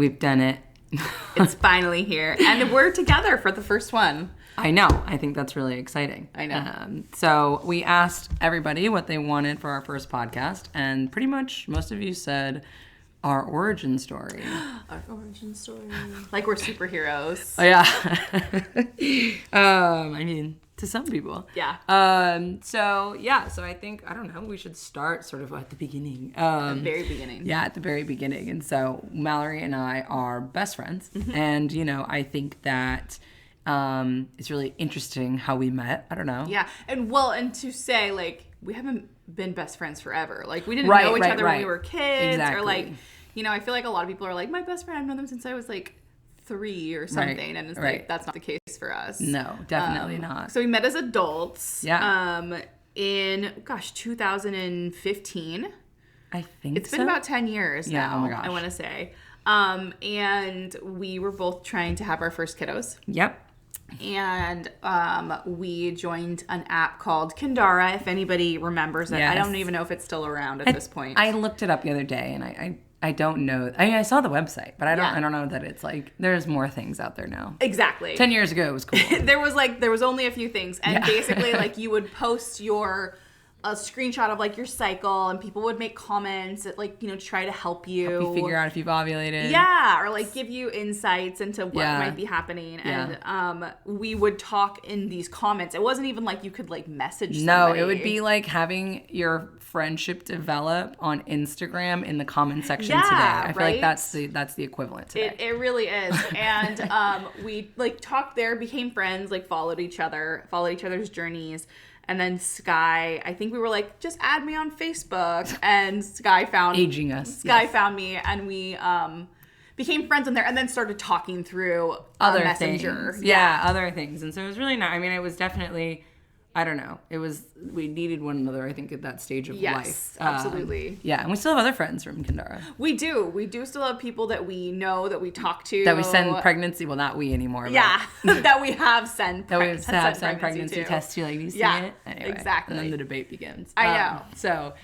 We've done it. It's finally here. And we're together for the first one. I know. I think that's really exciting. I know. So we asked everybody what they wanted for our first podcast, and pretty much most of you said our origin story. Our origin story. Like we're superheroes. Oh, yeah. I mean, to some people. Yeah. So I think, I don't know, we should start sort of at the beginning. At the very beginning. Yeah, at the very beginning. And so Mallory and I are best friends. Mm-hmm. And, I think that it's really interesting how we met. I don't know. Yeah. And to say, like, we haven't been best friends forever. Like, we didn't know each other when we were kids. Exactly. Or, like, I feel like a lot of people are like, my best friend, I've known them since I was, like, 3 or something. Right. And it's like, that's not the case for us. No, definitely not. So we met as adults. Yeah. In, 2015. I think It's been about 10 years now. Yeah, oh my gosh. I want to say. And we were both trying to have our first kiddos. Yep. And we joined an app called Kindara, if anybody remembers it. Yes. I don't even know if it's still around at this point. I looked it up the other day, and I don't know. I mean, I saw the website, but I don't know that it's like, there's more things out there now. Exactly. 10 years ago, it was cool. there was only a few things. And basically, like, you would post a screenshot of, like, your cycle, and people would make comments that, like, try to help you figure out if you've ovulated. Yeah, or, like, give you insights into what might be happening. Yeah. And we would talk in these comments. It wasn't even like you could, like, message somebody. No, it would be like having your friendship develop on Instagram in the comment section today. I feel like that's the equivalent today. It really is. And we, like, talked there, became friends, like, followed each other's journeys. And then Skye, I think we were like, just add me on Facebook. And Skye found... Aging us. Skye found me, and we became friends on there, and then started talking through other Messenger. Things. Yeah, other things. And so it was really nice. I mean, it was definitely... I don't know. We needed one another, I think, at that stage of life. Yes, absolutely. Yeah, and we still have other friends from Kindara. We do. We do still have people that we know, that we talk to. That we send pregnancy, well, not we anymore. Yeah, that we have sent pregnancy tests to, like, you see it? Anyway, exactly. And then the debate begins. I know. So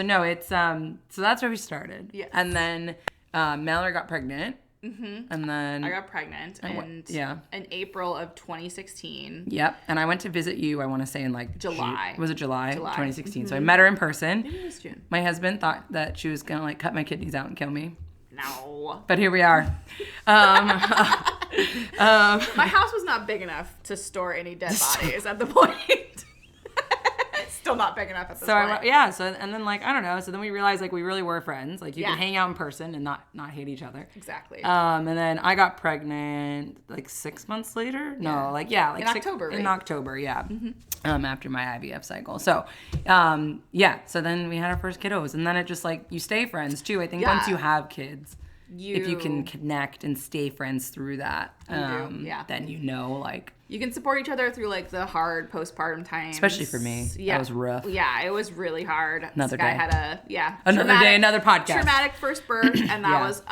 no, it's, so that's where we started. Yes. And then Mallory got pregnant. Mm-hmm. And then I got pregnant in April of 2016. Yep. And I went to visit you, I want to say, in like July. Was it July? 2016. Mm-hmm. So I met her in person. Maybe it was June. My husband thought that she was going to, like, cut my kidneys out and kill me. No. But here we are. My house was not big enough to store any dead bodies at the point. Still not big enough at this point. So and then, like, I don't know. So then we realized, like, we really were friends. Like, you could hang out in person and not hate each other. Exactly. And then I got pregnant like 6 months later. No, like in October. Right? In October, yeah. Mm-hmm. After my IVF cycle. So, So then we had our first kiddos, and then it just, like, you stay friends too. I think once you have kids, if you can connect and stay friends through that, then like. You can support each other through, like, the hard postpartum times. Especially for me. Yeah. That was rough. Yeah, it was really hard. Another Skye day. had another day, another podcast. Traumatic first birth, and that was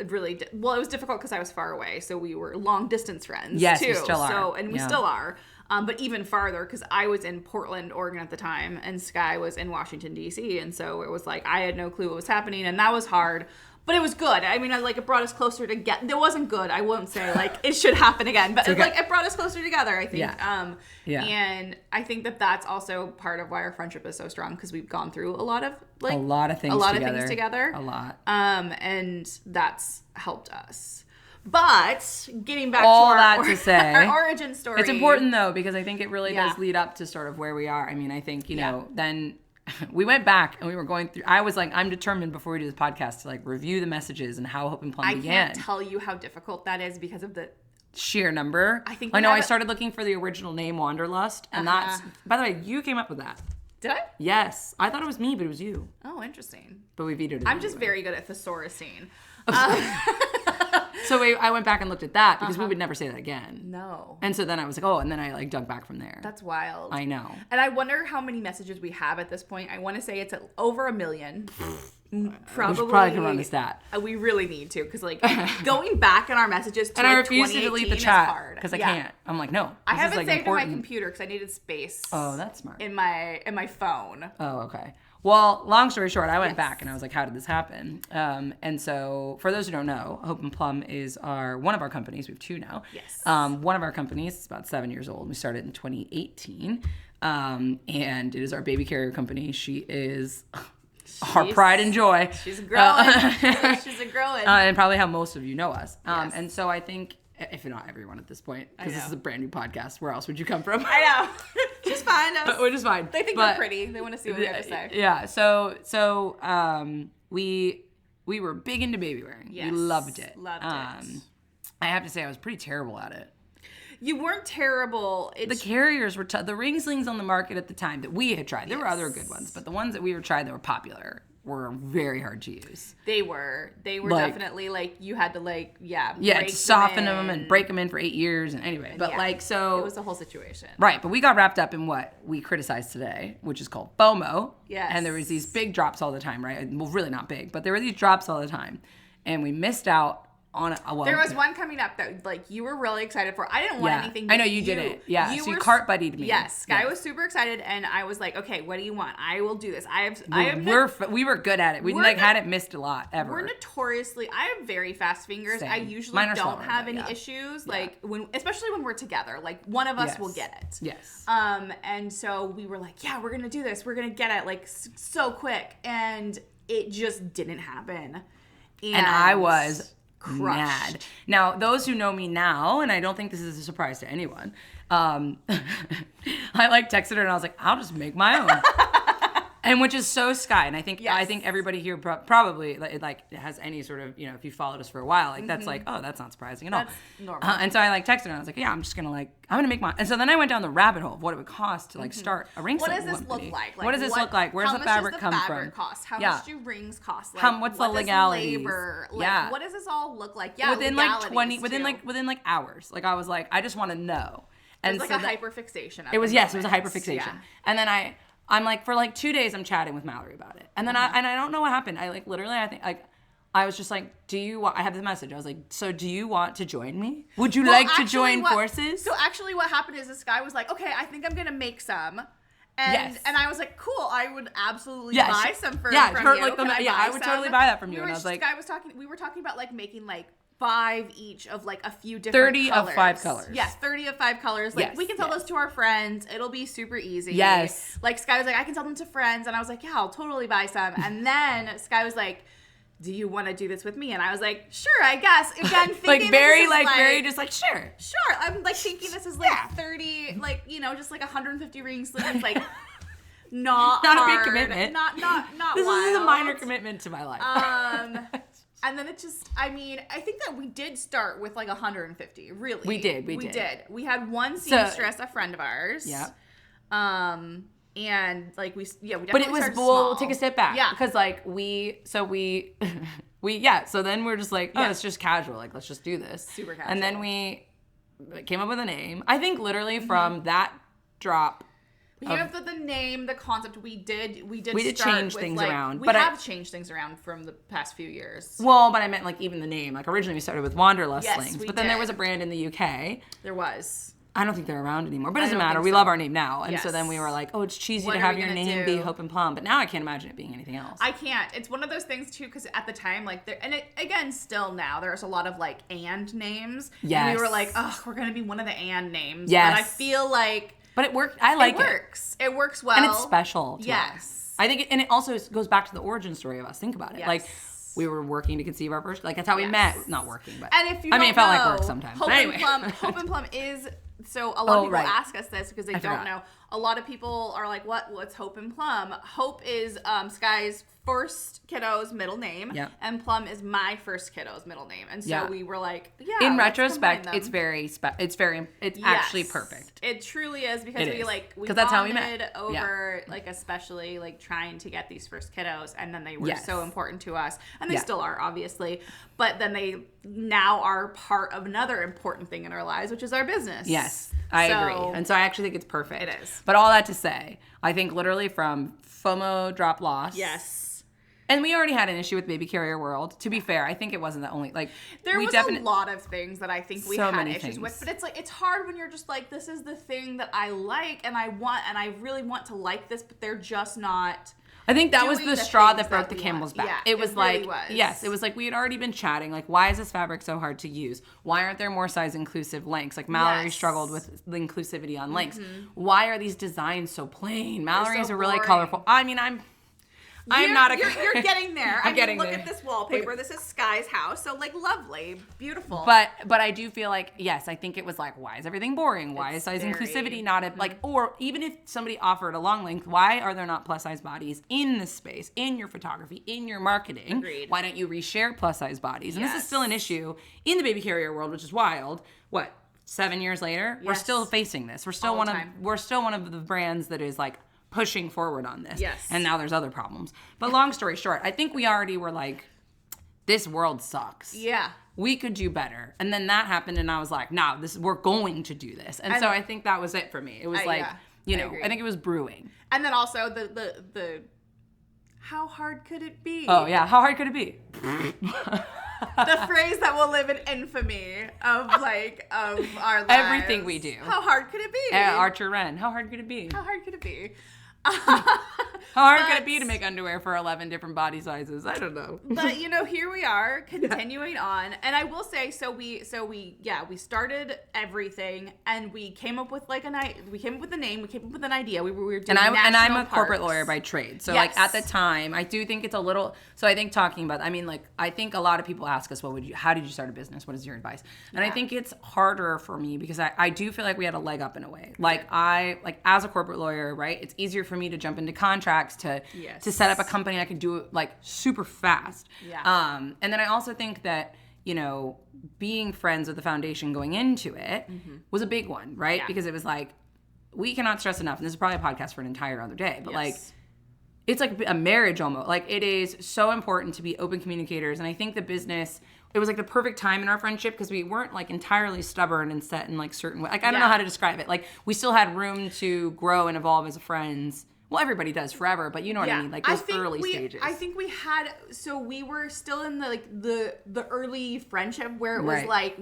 really, it was difficult because I was far away, so we were long distance friends, yes, too. We still are. So, and we still are. But even farther, because I was in Portland, Oregon at the time, and Skye was in Washington, D.C., and so it was like, I had no clue what was happening, and that was hard. But it was good. I mean, it brought us closer together. It wasn't good. I won't say, like, it should happen again. But, it brought us closer together, I think. Yeah. And I think that that's also part of why our friendship is so strong, because we've gone through a lot of things together. A lot. And that's helped us. But getting back to our origin story. It's important, though, because I think it really does lead up to sort of where we are. I mean, I think, then... We went back and we were going through. I was like, I'm determined before we do this podcast to, like, review the messages and how Hope and Plum began. I can't tell you how difficult that is because of the sheer number. I started looking for the original name, Wanderlust, and that's. By the way, you came up with that. Did I? Yes, I thought it was me, but it was you. Oh, interesting. But we vetoed it. I'm just very good at thesaurusing. So I went back and looked at that because we would never say that again. No. And so then I was like, oh, and then I, like, dug back from there. That's wild. I know. And I wonder how many messages we have at this point. I want to say it's over 1 million. Probably. We should probably run the stat. We really need to, because, like, going back in our messages to, and I refuse to delete the chat because I can't. I'm like, no. I haven't saved in my computer because I needed space. Oh, that's smart. In my phone. Oh, okay. Well, long story short, I went back and I was like, how did this happen? And so for those who don't know, Hope and Plum is one of our companies. We have 2 now. Yes. One of our companies is about 7 years old. We started in 2018. And it is our baby carrier company. She is our pride and joy. She's growing. She's growing. And probably how most of you know us. Yes. And so I think, if not everyone at this point, because this is a brand new podcast, where else would you come from? I know. Just find us. Which is fine. They think we're pretty. They want to see what we have to say. Yeah. So we were big into baby wearing. Yes. We loved it. Loved it. I have to say I was pretty terrible at it. You weren't terrible. The carriers were the ring slings on the market at the time that we had tried. There were other good ones, but the ones that we were trying that were popular were very hard to use. They were definitely like you had to to soften them and break them in for 8 years and anyway. But so it was a whole situation. Right, but we got wrapped up in what we criticize today, which is called FOMO. Yes. And there was these big drops all the time, right? Well, really not big, but there were these drops all the time, and we missed out on it. Well, there was one coming up that you were really excited for. I didn't want anything. I know you did it. Yeah, so you cart buddied me. Yes, Skye was super excited, and I was like, okay, what do you want? I will do this. We were good at it. We hadn't missed a lot ever. We're notoriously. I have very fast fingers. Same. I usually don't have any issues. Like especially when we're together. Like one of us will get it. Yes. And so we were like, yeah, we're gonna do this. We're gonna get it like so quick, and it just didn't happen. And I was crushed. Mad. Now, those who know me now, and I don't think this is a surprise to anyone, I texted her and I was like, I'll just make my own. And which is so Skye, and I think everybody here probably has any sort of, if you followed us for a while, that's like, oh, that's not surprising at all. That's normal. And so I texted her and I was like, yeah, I'm gonna make mine. And so then I went down the rabbit hole of what it would cost to start a ring. What does this look like? What does this look like? Where's the fabric come from? How much does the fabric cost? How much do rings cost? What's the legalities? Labor? What does this all look like? Yeah, within hours. I was like, I just want to know. And it was like a hyperfixation. It was a hyperfixation. Yeah. And then I'm like, for 2 days, I'm chatting with Mallory about it. And then I don't know what happened. I was just like, I have the message. I was like, so do you want to join me? Would you like to join forces? So actually what happened is this guy was like, okay, I think I'm going to make some. And I was like, cool, I would absolutely buy some from you. I would totally buy that from you. And I was like, we were talking about making 5 each of a few different 30 colors. of 5 colors. Yes, 30 of 5 colors. We can tell those to our friends. It'll be super easy. Yes. Skye was like, I can tell them to friends. And I was like, yeah, I'll totally buy some. And then Skye was like, do you want to do this with me? And I was like, sure, I guess. Again, thinking very sure. Sure. I'm thinking this is 30, just 150 ring sleeves, not hard, a big commitment. Not this wild. is a minor commitment to my life. And then it just, I think that we did start with 150, really. We did. We had one seamstress, a friend of ours. Yeah. And we definitely But it was, we'll take a step back. Yeah. Because so then we're just like, it's just casual. Let's just do this. Super casual. And then we came up with a name. I think literally from that drop. We came up with the name, the concept. We did change things around. We have changed things around from the past few years. Well, but I meant even the name. Originally we started with Wanderlust Slings, but then did. there was a brand in the UK. There was. I don't think they're around anymore, but it doesn't matter. We love our name now. And so then we were like, oh, it's cheesy to have your name be Hope and Plum. But now I can't imagine it being anything else. I can't. It's one of those things, too, because at the time, again, still now, there's a lot of, and names. Yes. And we were like, oh, we're going to be one of the and names. Yes. But I feel like... But it worked. I like it. It works well. And it's special to us. Yes. I think and it also goes back to the origin story of us. Think about it. Yes. We were working to conceive our first, that's how we met. Not working, but. And if you it felt like work sometimes. Hope and Plum is, so a lot of people ask us this because they don't know. A lot of people are like, what's Hope and Plum? Hope is Skye's first kiddo's middle name, and Plum is my first kiddo's middle name. And so we were like, in retrospect, it's actually perfect. It truly is because we that's how we met over especially trying to get these first kiddos, and then they were so important to us, and they still are obviously, but then they now are part of another important thing in our lives, which is our business. Yes, I agree, and so I actually think it's perfect. It is. But all that to say, I think literally from FOMO drop loss. Yes. And we already had an issue with Baby Carrier World. To be fair, I think it wasn't the only there was a lot of things that I think we had issues with. But it's hard when you're just like, this is the thing that I like and I want and I really want to like this, but they're just not. I think that was doing the the straw things that broke that the we camel's want. back. Yeah, it was it like, really was. yes, it was like we had already been chatting. Like, why is this fabric so hard to use? Why aren't there more size inclusive lengths? Like Mallory Yes. struggled with the inclusivity on lengths. Why are these designs so plain? Mallory's so are really boring. colorful. I mean, I'm You're getting there. I'm getting look there. at this wallpaper. This is Skye's house. So like lovely, beautiful. But I do feel like, yes, I think it was like, why is everything boring? Why is size very- inclusivity not like, or even if somebody offered a long length, why are there not plus size bodies in this space, in your photography, in your marketing? Agreed. Why don't you reshare plus size bodies? And this Yes. is still an issue in the baby carrier world, which is wild. What, 7 years later? We're Yes. still facing this. We're still All the time. we're still one of the brands that is like pushing forward on this. Yes. And now there's other problems. But long story short, I think we already were like, this world sucks. yeah. We could do better. And then that happened and I was like, no, we're going to do this. And so I think that was it for me. It was like, yeah, I I agree. think it was brewing. And then also the how hard could it be? Oh yeah, how hard could it be? The phrase that will live in infamy of our lives. Everything we do. How hard could it be? Archer Wren, how hard could it be? How hard could it be? How hard could it be to make underwear for 11 different body sizes? I don't know. But here we are continuing on, and I will say, so we started everything, and we came up with we came up with a name, we came up with an idea. We were doing I'm a national corporate parks. lawyer by trade. So Yes. like at the time, I do think it's a little, so I think talking about, I think a lot of people ask us, how did you start a business? What is your advice? And I think it's harder for me because I do feel like we had a leg up in a way. Like as a corporate lawyer, right? It's easier for me to jump into contracts to set up a company. I could do it like super fast. Yeah. And then I also think that, being friends with the foundation going into it was a big one, right? Yeah. Because it was like, we cannot stress enough, and this is probably a podcast for an entire other day, but Yes. it's like a marriage almost. Like it is so important to be open communicators. And I think the business, it was like the perfect time in our friendship because we weren't like entirely stubborn and set in like certain ways. Like I don't know how to describe it. Like we still had room to grow and evolve as friends. Well, everybody does forever, but you know what I mean? Like those early stages. I think we had, so we were still in the early friendship where it was Right. like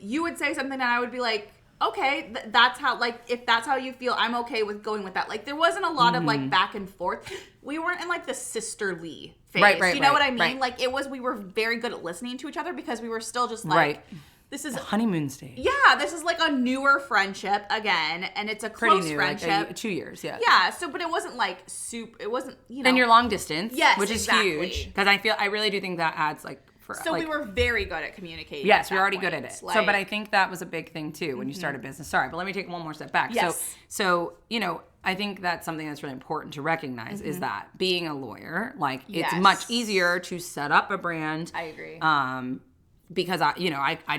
you would say something and I would be like, okay, that's how, like, if that's how you feel, I'm okay with going with that. Like, there wasn't a lot of, like, back and forth. We weren't in, like, the sisterly phase. Right, Do you know what I mean? right. Like, we were very good at listening to each other because we were still just, like, this is, honeymoon stage. yeah, this is, like, a newer friendship, again, and it's a Pretty close new, friendship. like 2 years, yeah. Yeah, so, but it wasn't, like, it wasn't, And you're long distance, Yes, which is exactly. huge. Because I really do think that adds, like, So we were very good at communicating. Yes, at we're already that good at point. it. Like, But I think that was a big thing too when you start a business. Sorry, but let me take one more step back. Yes. So I think that's something that's really important to recognize is that being a lawyer, like it's Yes. much easier to set up a brand. I agree. Because I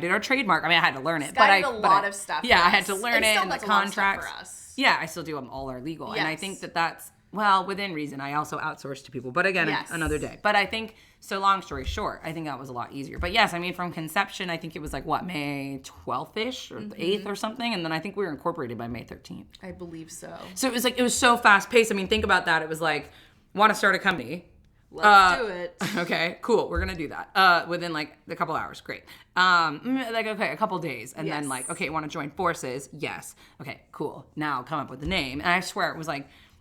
did our trademark. I mean, I had to learn it. Skye but did a lot of stuff. Yeah, for I had us. to learn And it still and the does a lot of stuff contracts. for us. Yeah, I still do them all are legal. And I Yes. think that's, well, within reason. I also outsource to people. But again, Yes. another day. But I think, so long story short, I think that was a lot easier. But yes, I mean, from conception, I think it was like, what, May 12th-ish or 8th or something? And then I think we were incorporated by May 13th. I believe so. So it was like, it was so fast paced. I mean, think about that. It was like, want to start a company. Let's do it. Okay, cool. We're gonna do that within like a couple hours. Great. A couple days, and then Yes. like, okay, want to join forces? Yes. Okay, cool. Now come up with the name. And I swear it was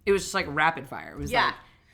just like rapid fire.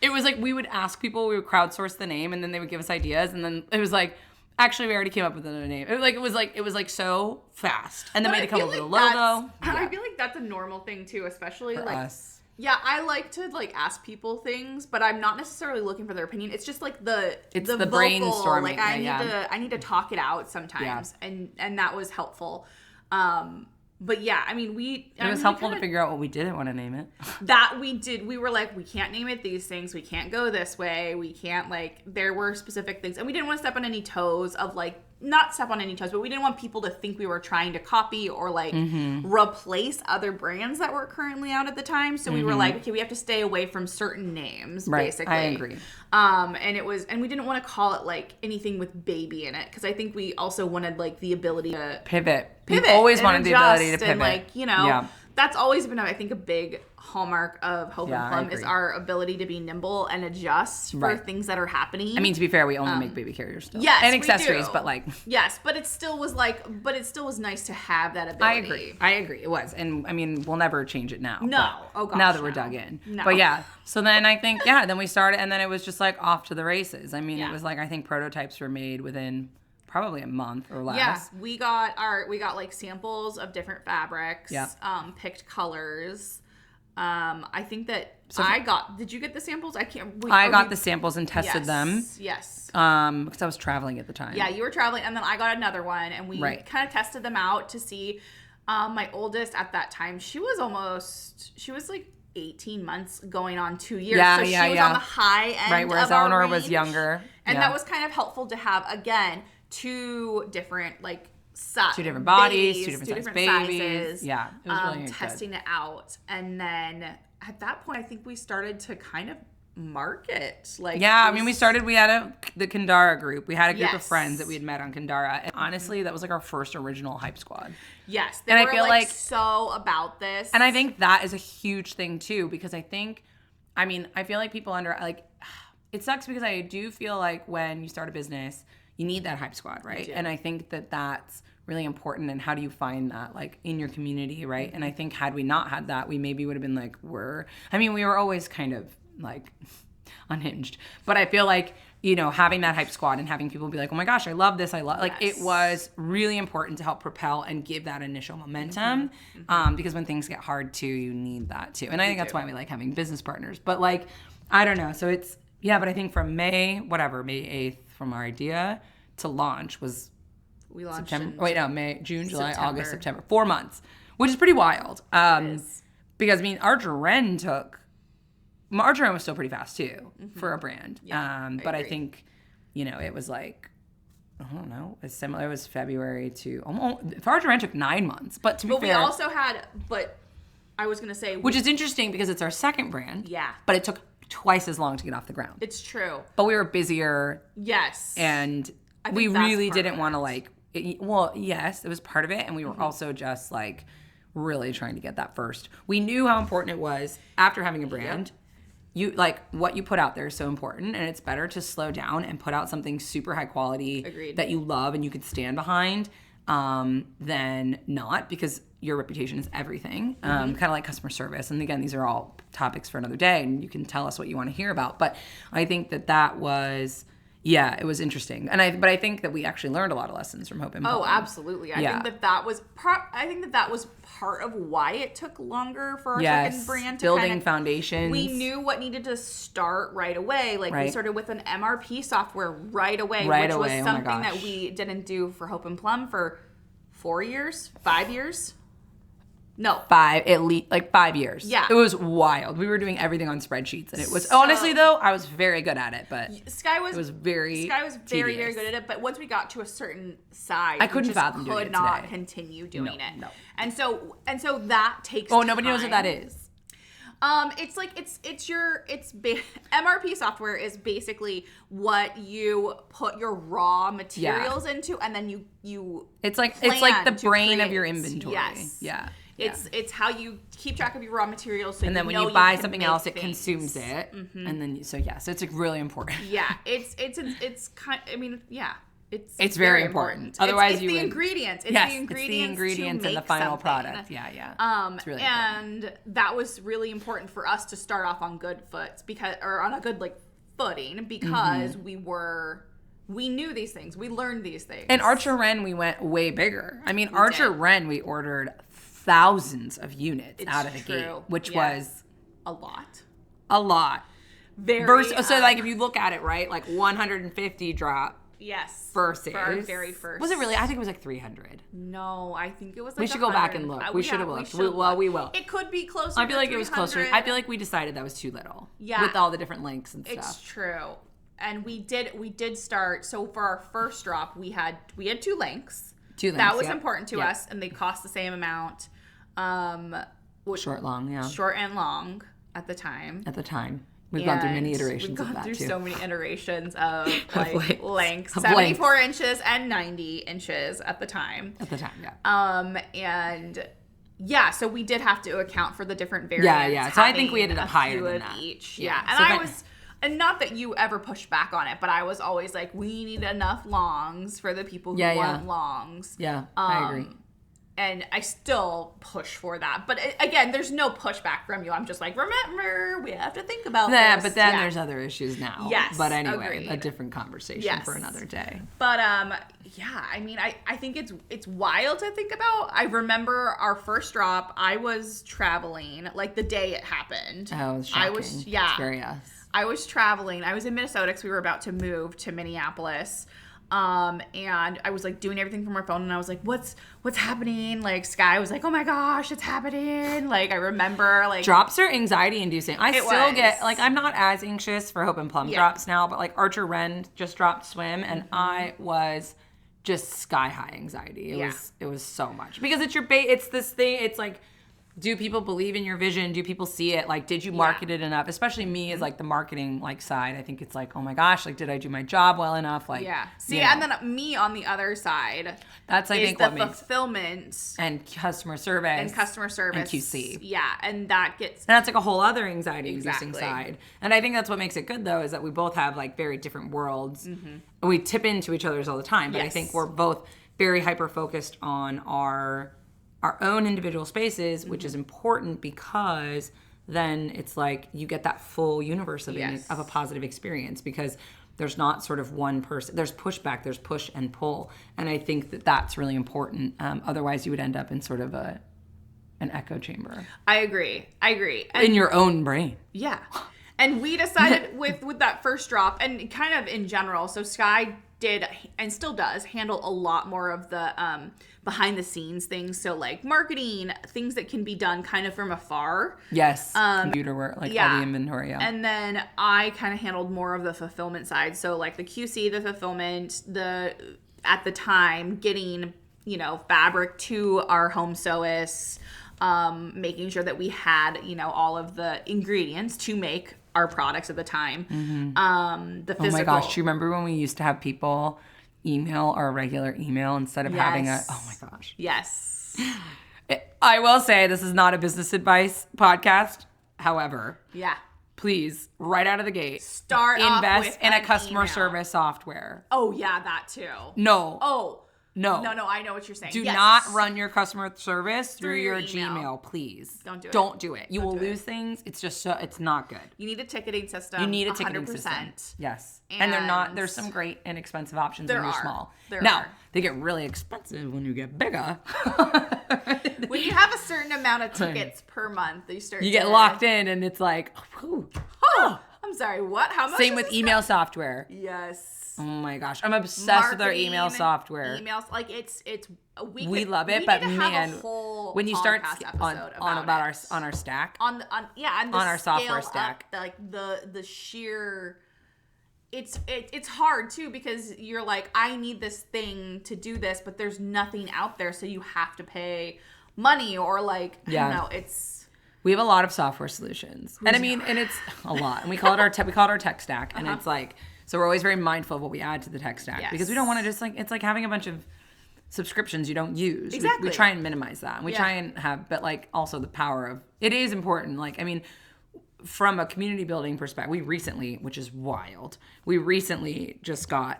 It was like we would ask people, we would crowdsource the name, and then they would give us ideas, and then it was like, actually, we already came up with another name. It was like so fast, and then we had to come up with a logo. I feel like that's a normal thing too, especially For like us. Yeah, I like to like ask people things, but I'm not necessarily looking for their opinion. It's just like the vocal, brainstorming. Like I need to talk it out sometimes, and that was helpful. But yeah, I mean It was helpful to figure out what we didn't want to name it. That we did. We were like, we can't name it these things. We can't go this way. We can't there were specific things, and we didn't want to step on any toes of not step on any toes, but we didn't want people to think we were trying to copy or replace other brands that were currently out at the time. So we were like, okay, we have to stay away from certain names, basically. I agree. And we didn't want to call it anything with baby in it, because I think we also wanted the ability to Pivot. We've always wanted the ability to pivot. And that's always been, I think, a big hallmark of Hope and Plum is our ability to be nimble and adjust for things that are happening. I mean, to be fair, we only make baby carriers still. Yes, and accessories, but like. Yes, but it still was nice to have that ability. I agree. It was. And I mean, we'll never change it now. No. Oh gosh. Now that we're dug in. No. But yeah. So then I think, then we started, and then it was just like off to the races. I mean, it was like, I think prototypes were made within probably a month or less. Yeah, we got like samples of different fabrics, picked colors. I think that did you get the samples? I got the samples and tested them. Yes. Because I was traveling at the time. Yeah, you were traveling, and then I got another one, and we kind of tested them out to see. My oldest at that time, she was like 18 months going on 2 years. Yeah, so she was on the high end. Right, whereas of our Eleanor range. was younger. And that was kind of helpful to have, again, two different two different bodies, two different babies. Sizes. Yeah, it was really testing it out. And then at that point, I think we started to kind of market. We had the Kandara group. We had a group of friends that we had met on Kandara. And honestly, that was like our first original hype squad. Yes. They were I feel like so about this. And I think that is a huge thing too, because I feel like people it sucks because I do feel like when you start a business, you need that hype squad, right? And I think that that's really important. And how do you find that in your community, right? And I think had we not had that, we maybe would have been we were always kind of unhinged. But I feel like, having that hype squad and having people be like, oh my gosh, I love this. It was really important to help propel and give that initial momentum. Because when things get hard too, you need that too. And I think that's why we like having business partners. But I don't know. So it's, but I think from May 8th, from our idea to launch was we launched June, July, August, September, 4 months, which is pretty wild. Because Margarine was still pretty fast too for a brand. But I think, it was I don't know, it's similar. It was February to almost, Margarine took 9 months, but to be fair. We also had, I was going to say. Which is interesting because it's our second brand. Yeah. But it took twice as long to get off the ground. It's true. But we were busier. Yes. And we really didn't want to yes, it was part of it. And we were also just really trying to get that first. We knew how important it was after having a brand. You what you put out there is so important, and it's better to slow down and put out something super high quality that you love and you can stand behind than not, because your reputation is everything. Kind of like customer service. And again, these are all topics for another day, and you can tell us what you want to hear about. But I think that was, it was interesting. But I think that we actually learned a lot of lessons from Hope and Plum. Oh, absolutely. I think that was part of why it took longer for our second brand to building foundations. We knew what needed to start right away. We started with an MRP software right away, which was something that we didn't do for Hope and Plum for 4 years, 5 years. No. 5, at least 5 years. Yeah. It was wild. We were doing everything on spreadsheets, and it was, honestly though, I was very good at it, but Skye was very, very good at it, but once we got to a certain size, I couldn't fathom doing it today. Could not continue doing it. No. And so that takes time. Nobody knows what that is. MRP software is basically what you put your raw materials into, and then you it's like the brain of your inventory. Yes. Yeah. It's how you keep track of your raw materials. So and then when you buy something else, it consumes it, and then so it's really important. Yeah, it's kind. It's very important. Otherwise, it's the ingredients. It's the ingredients in the final product. Yeah. It's really important. And that was really important for us to start off on good on a good footing, because we knew these things. We learned these things. And Archer Wren, we went way bigger. Archer Wren, we ordered thousands of units out of the gate, which was a lot. Very. So if you look at it, right, 150 drop. Yes. Versus. For our very first. Was it really? I think it was 300. No, I think it was we should go back and look. We should have looked. We will. It could be closer. I feel like it was closer. I feel like we decided that was too little. Yeah. With all the different links and stuff. It's true. And we did start. So for our first drop, we had 2 links. 2 links. That was important to us, and they cost the same amount. Short, long, yeah. Short and long at the time. We've gone through many iterations of that, too. We've gone through so many iterations of lengths. 74 inches and 90 inches at the time. Yeah. And Yeah, so we did have to account for the different variants. Yeah. So I think we ended up higher than that. Each. Yeah. And so and not that you ever pushed back on it, but I was always like, we need enough longs for the people who want longs. Yeah, I agree. And I still push for that. But again, there's no pushback from you. I'm just like, remember, we have to think about this. Yeah, but then there's other issues now. Yes, but anyway, agreed. A different conversation for another day. But yeah, I mean, I think it's wild to think about. I remember our first drop. I was traveling like the day it happened. Oh, it was shocking. It's very us. I was traveling. I was in Minnesota because we were about to move to Minneapolis. And I was like doing everything from our phone, and I was like, what's happening? Like Skye was like, oh my gosh, it's happening. Like I remember like drops are anxiety inducing. I still get like, I'm not as anxious for Hope and Plum drops now, but like Archer Wren just dropped swim, and I was just sky high anxiety. It was so much because it's your it's this thing. It's like, do people believe in your vision? Do people see it? Like, did you market it enough? Especially me as like the marketing like side. I think it's like, oh my gosh, like, did I do my job well enough? Like, See, and then me on the other side. That's I think the what makes fulfillment and customer service and QC. Yeah, and that gets and that's like a whole other anxiety inducing side. And I think that's what makes it good though, is that we both have like very different worlds. And we tip into each other's all the time. But I think we're both very hyper focused on our own individual spaces, which is important because then it's like you get that full universe of a positive experience, because there's not sort of one person. There's pushback, there's push and pull. And I think that that's really important. Otherwise, you would end up in sort of an echo chamber. I agree. And in your own brain. Yeah. And we decided with that first drop, and kind of in general, so Skye did and still does handle a lot more of the behind the scenes things, so like marketing, things that can be done kind of from afar. Yes. Computer work, like all the inventory. Yeah. And then I kind of handled more of the fulfillment side, so like the QC, the fulfillment, at the time getting fabric to our home sewists, making sure that we had all of the ingredients to make our products at the time. The physical. Oh my gosh, do you remember when we used to have people email our regular email instead of having oh my gosh. Yes. I will say this is not a business advice podcast. However, please, right out of the gate, invest in a customer service software. Oh yeah, that too. No. Oh. No, I know what you're saying. Do not run your customer service through your Gmail, please. Don't do it. You will lose things. It's just it's not good. You need a ticketing system. You need a ticketing system. Yes. And there's some great inexpensive options when you're small. They get really expensive when you get bigger. When you have a certain amount of tickets per month, you get locked in, and it's like, oh, I'm sorry, what? How much? Same with email software. Yes. Oh my gosh, I'm obsessed with our email software. Emails, like it's we love it, but man, when you start on our stack, on our software stack, like the sheer. It's hard too, because you're like, I need this thing to do this, but there's nothing out there, so you have to pay money, or like I don't know, we have a lot of software solutions, and it's a lot, and we call it our tech stack, and it's like. So we're always very mindful of what we add to the tech stack, because we don't want to just it's like having a bunch of subscriptions you don't use. Exactly. We try and minimize that. And we try and have, but like also the power of, it is important. Like, from a community building perspective, which is wild, we recently just got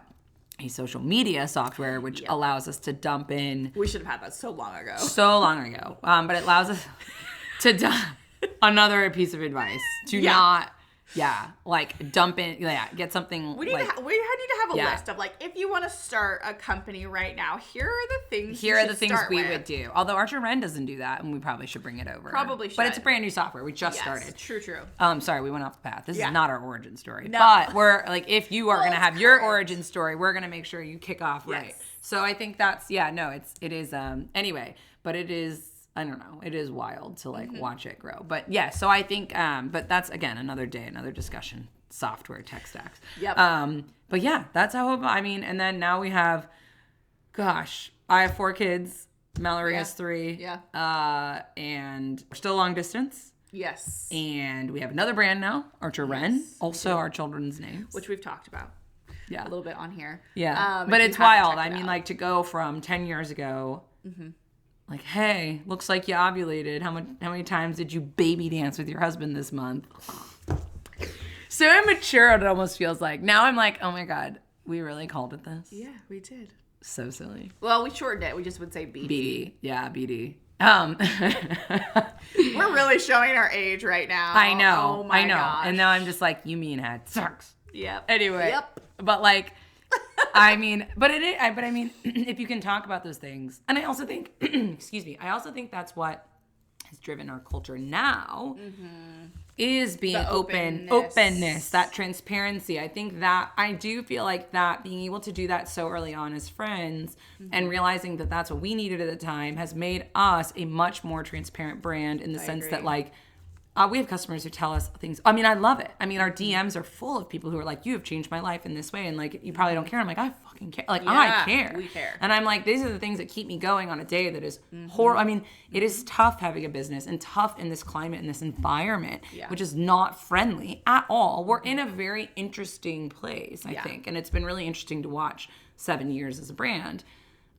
a social media software, which allows us to dump in. We should have had that so long ago. But it allows us to dump another piece of advice to not. Yeah, like dump in, get something. We need to have a list of like, if you want to start a company right now, here are the things. Here are the things we would do. Although Archer Wren doesn't do that, and we probably should bring it over. Probably should. But it's a brand new software. We just started. True. Sorry, we went off the path. This is not our origin story. No. But we're like, if you are gonna have your origin story, we're gonna make sure you kick off right. So I think that's it is anyway, but it is. I don't know. It is wild to watch it grow. But so I think, but that's again, another day, another discussion, software, tech stacks. Yep. But that's how, and then now we have, gosh, I have 4 kids. Mallory has 3. Yeah. And we're still long distance. Yes. And we have another brand now, Archer Wren, also our children's names. Which we've talked about. Yeah. A little bit on here. Yeah. But it's wild. To go from 10 years ago, Like, hey, looks like you ovulated. How many times did you baby dance with your husband this month? So immature, it almost feels like. Now I'm like, oh my God, we really called it this? Yeah, we did. So silly. Well, we shortened it. We just would say BD. BD. Yeah, BD. We're really showing our age right now. I know. Oh my I know. gosh. And now I'm just like, you mean head sucks. Yep. Anyway. Yep. But like, I mean, but I mean, if you can talk about those things, and I also think, excuse me, I also think that's what has driven our culture now, is being openness, that transparency. I think that I do feel like that being able to do that so early on as friends and realizing that that's what we needed at the time has made us a much more transparent brand in the sense that like, we have customers who tell us things. I mean, I love it. I mean, our DMs are full of people who are like, you have changed my life in this way. And like, you probably don't care. I'm like, I fucking care. Like, I care. We care. And I'm like, these are the things that keep me going on a day that is horrible. I mean, it is tough having a business and tough in this climate, in this environment, which is not friendly at all. We're in a very interesting place, I think. And it's been really interesting to watch 7 years as a brand.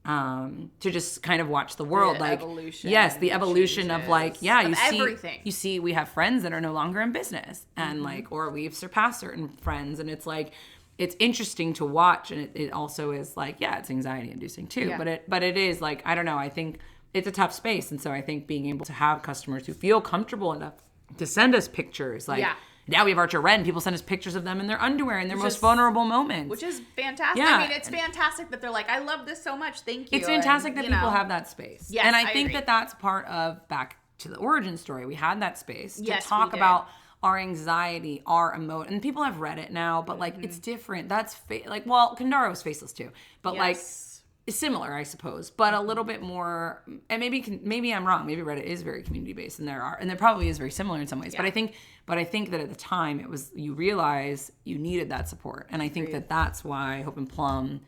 To just kind of watch the world, like evolution, the evolution of like, everything. You see, we have friends that are no longer in business, and like, or we've surpassed certain friends, and it's like, it's interesting to watch, and it also is like, it's anxiety inducing too, but it is like, I don't know, I think it's a tough space, and so I think being able to have customers who feel comfortable enough to send us pictures, like. Now we have Archer Red, and people send us pictures of them in their underwear in their most vulnerable moments. Which is fantastic. Yeah. I mean, it's fantastic that they're like, I love this so much. Thank you. It's fantastic that people have that space. Yes, and I think agree. that that's part of, back to the origin story, we had that space to talk about our anxiety, our emotion. And people have read it now, but like, it's different. That's, like, well, Kandara was faceless too. But like, it's similar, I suppose, but a little bit more, and maybe I'm wrong. Maybe Reddit is very community based, and there probably is very similar in some ways. But I think that at the time it was, you realize you needed that support, and I think that that's why Hope and Plum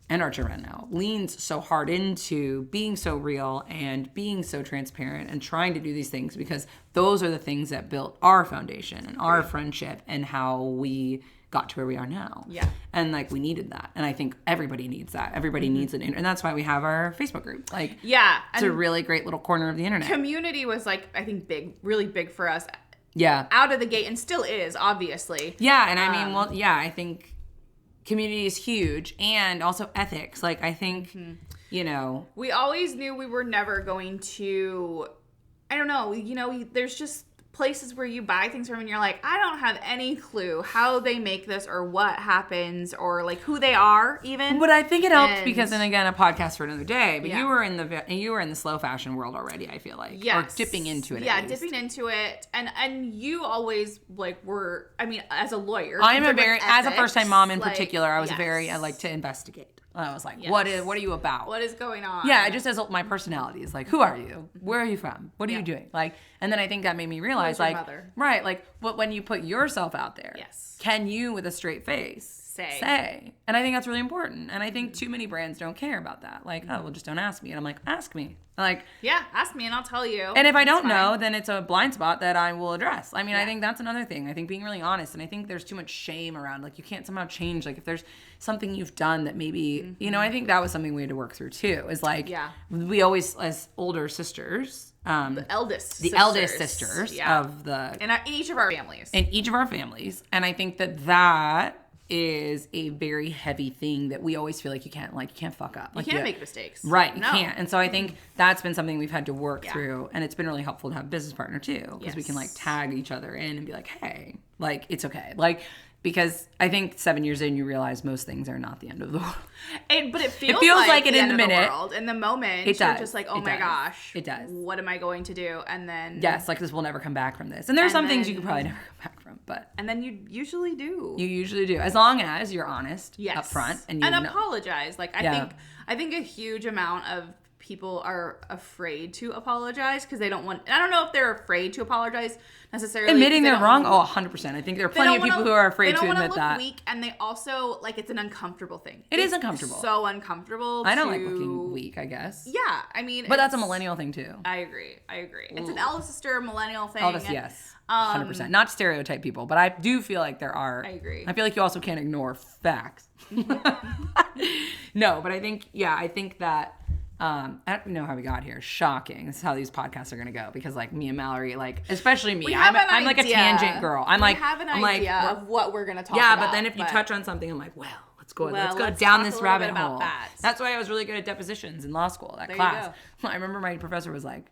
and Archer Red now leans so hard into being so real and being so transparent and trying to do these things, because those are the things that built our foundation and our friendship and how we got to where we are now. Yeah. And like, we needed that. And I think everybody needs that. Everybody needs it. And that's why we have our Facebook group. Like, it's a really great little corner of the internet. Community was like, I think really big for us. Yeah. Out of the gate, and still is, obviously. Yeah. And I mean, I think community is huge, and also ethics. Like, I think, we always knew we were never going to, I don't know, there's just places where you buy things from and you're like, I don't have any clue how they make this or what happens or like who they are even. But I think it helps because, and again, a podcast for another day, but you were in the slow fashion world already, I feel like. Yes. Or dipping into it. Yeah, dipping into it. And you always like were, I mean, as a lawyer. As a first-time mom in particular, I was I like to investigate. I was like, what are you about? What is going on? Yeah, just as my personality is like, who are you? Where are you from? What are you doing? Like, and then I think that made me realize, like, right, like, when you put yourself out there, can you, with a straight face, say? And I think that's really important. And I think too many brands don't care about that. Like, oh, well, just don't ask me. And I'm like, ask me. Like, ask me and I'll tell you. And if I don't know, then it's a blind spot that I will address. I mean, I think that's another thing. I think being really honest, and I think there's too much shame around, like, you can't somehow change. Like, if there's something you've done that maybe, I think that was something we had to work through too, is like, we always, as older sisters, the eldest sisters of the, in each of our families. And I think that is a very heavy thing that we always feel like you can't fuck up. Like, you can't make mistakes. Right, you can't. And so I think that's been something we've had to work through, and it's been really helpful to have a business partner too, because we can like tag each other in and be like, hey, like, it's okay. Like, because I think 7 years in, you realize most things are not the end of the world. But it feels like it in the minute. In the moment, it does. You're just like, oh my gosh. It does. What am I going to do? And then... Yes, like, this will never come back from this. And there are some things you can probably never come back from, but... And then you usually do. You usually do. As long as you're honest up front. And apologize. Like, I think a huge amount of people are afraid to apologize because they don't want... I don't know if they're afraid to apologize necessarily. Admitting they're wrong? 100%. I think there are plenty of people who are afraid to admit that. They don't want to look weak, and they also, like, it's an uncomfortable thing. It is uncomfortable. So uncomfortable. I don't like looking weak, I guess. Yeah, I mean... But that's a millennial thing, too. I agree. It's an elder sister millennial thing. Eldest, yes. 100%. Not to stereotype people, but I do feel like there are... I agree. I feel like you also can't ignore facts. No, but I think that... I don't know how we got here. Shocking. This is how these podcasts are gonna go because like me and Mallory, like especially me, I'm like a tangent girl. We have an idea of what we're gonna talk about. Yeah, but then if you touch on something, I'm like, well, let's go down this rabbit hole. That's why I was really good at depositions in law school. That class. I remember my professor was like,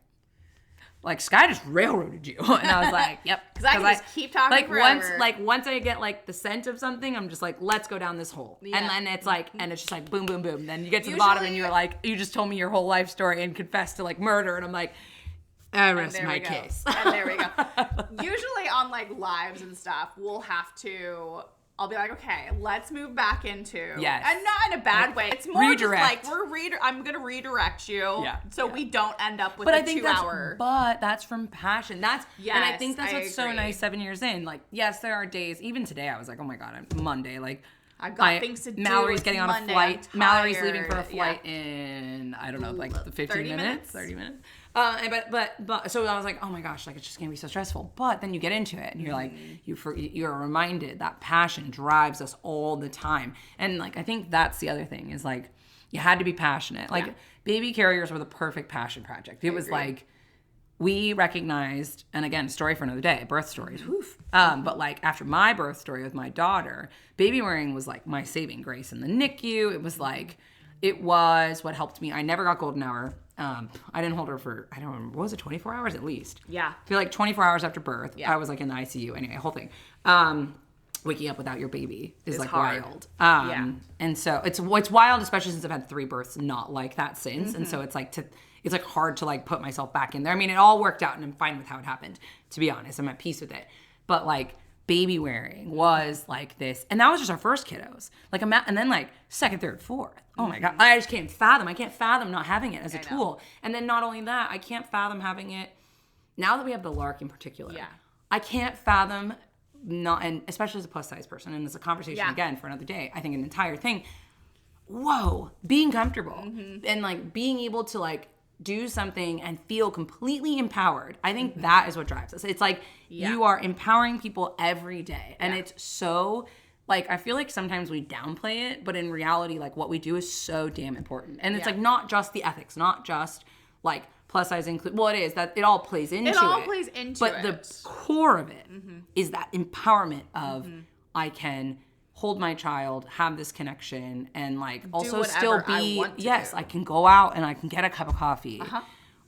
Skye just railroaded you, and I was like, yep, because I can just keep talking forever. Once I get like the scent of something, I'm just like, let's go down this hole, and then it's like, and it's just like boom, boom, boom. Then you get to the bottom, and you're like, you just told me your whole life story and confessed to like murder, and I'm like, I rest my case. And there we go. Usually on like lives and stuff, we'll have to. I'll be like, okay, let's move back into, and not in a bad way. It's more redirect. just like I'm gonna redirect you, so we don't end up with a 2 hour. But that's from passion. And I think that's what's so nice. 7 years in, like, yes, there are days. Even today, I was like, oh my god, I'm Monday. Like, I've got things to do. Mallory's getting on a flight. Mallory's leaving for a flight in I don't know, like 15 minutes, 30 minutes. But so I was like, oh my gosh, like it's just gonna be so stressful. But then you get into it, and you're like, you're reminded that passion drives us all the time. And like I think that's the other thing is like you had to be passionate. Like baby carriers were the perfect passion project. It was like we recognized, and again, story for another day, birth stories. But like after my birth story with my daughter, baby wearing was like my saving grace in the NICU. It was like. It was what helped me. I never got golden hour. I didn't hold her for, I don't remember, what was it, 24 hours at least? Yeah. I feel like 24 hours after birth, I was like in the ICU. Anyway, whole thing. Waking up without your baby is like hard. Wild. And so it's wild, especially since I've had 3 births not like that since. And so it's like hard to like put myself back in there. I mean, it all worked out and I'm fine with how it happened, to be honest. I'm at peace with it. But like, baby wearing was like this, and that was just our first kiddos. Like, and then like second, third, fourth. Oh my god, I just can't fathom. I can't fathom not having it as a tool. And then not only that, I can't fathom having it. Now that we have the Lark in particular, I can't fathom not, and especially as a plus size person, and it's a conversation again for another day. I think an entire thing. Whoa, being comfortable and like being able to like do something and feel completely empowered. I think that is what drives us. It's like you are empowering people every day. And it's so, like, I feel like sometimes we downplay it, but in reality, like, what we do is so damn important. And it's like not just the ethics, not just like plus size include. Well, it is that it all plays into it. It all plays into it. But the core of it is that empowerment of I can hold my child, have this connection, and like also still be I can go out and I can get a cup of coffee,